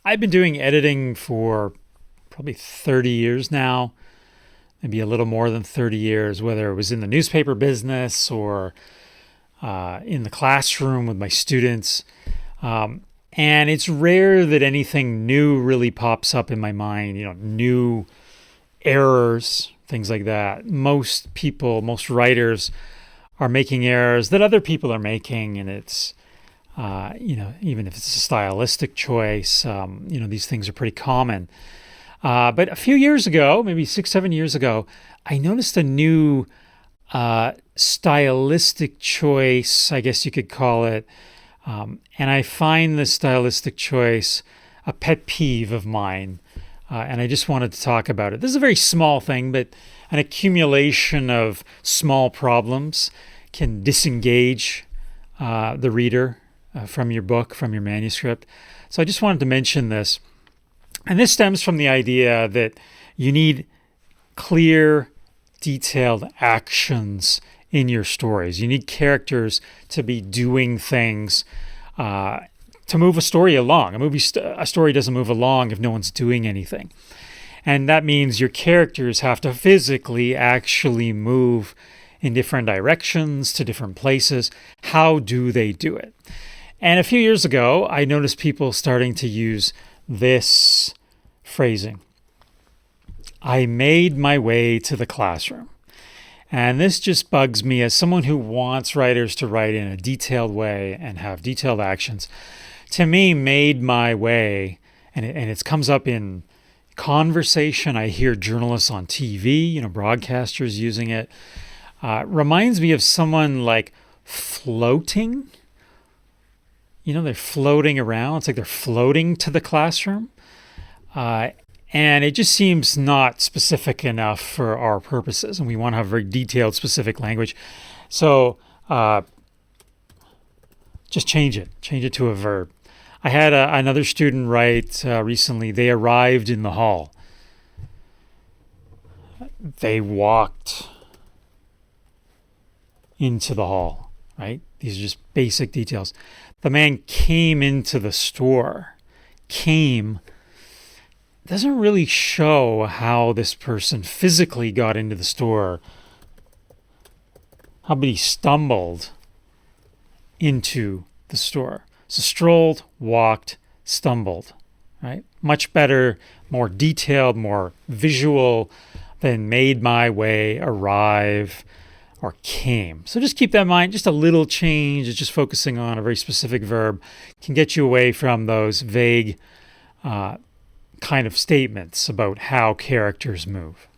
I've been doing editing for probably 30 years now, maybe a little more than 30 years, whether it was in the newspaper business or in the classroom with my students. And it's rare that anything new really pops up in my mind, new errors, things like that. Most people, most writers are making errors that other people are making, and it's, even if it's a stylistic choice, these things are pretty common. But a few years ago, maybe 6, 7 years ago, I noticed a new stylistic choice, I guess you could call it. And I find this stylistic choice a pet peeve of mine. And I just wanted to talk about it. This is a very small thing, but an accumulation of small problems can disengage the reader from your book, from your manuscript. So I just wanted to mention this. And this stems from the idea that you need clear, detailed actions in your stories. You need characters to be doing things to move a story along. A story doesn't move along if no one's doing anything. And that means your characters have to physically actually move in different directions to different places. How do they do it? And a few years ago, I noticed people starting to use this phrasing. I made my way to the classroom. And this just bugs me as someone who wants writers to write in a detailed way and have detailed actions. To me, made my way, and it comes up in conversation. I hear journalists on TV, broadcasters using it. Reminds me of someone like floating. They're floating around. It's like they're floating to the classroom. And it just seems not specific enough for our purposes. And we want to have very detailed, specific language. So just change it. Change it to a verb. I had another student write recently, they arrived in the hall. They walked into the hall, right? These are just basic details. The man came into the store. Came doesn't really show how this person physically got into the store. How about he stumbled into the store? So strolled, walked, stumbled, right? Much better, more detailed, more visual than made my way, arrive, or came. So just keep that in mind. Just a little change, just focusing on a very specific verb can get you away from those vague kind of statements about how characters move.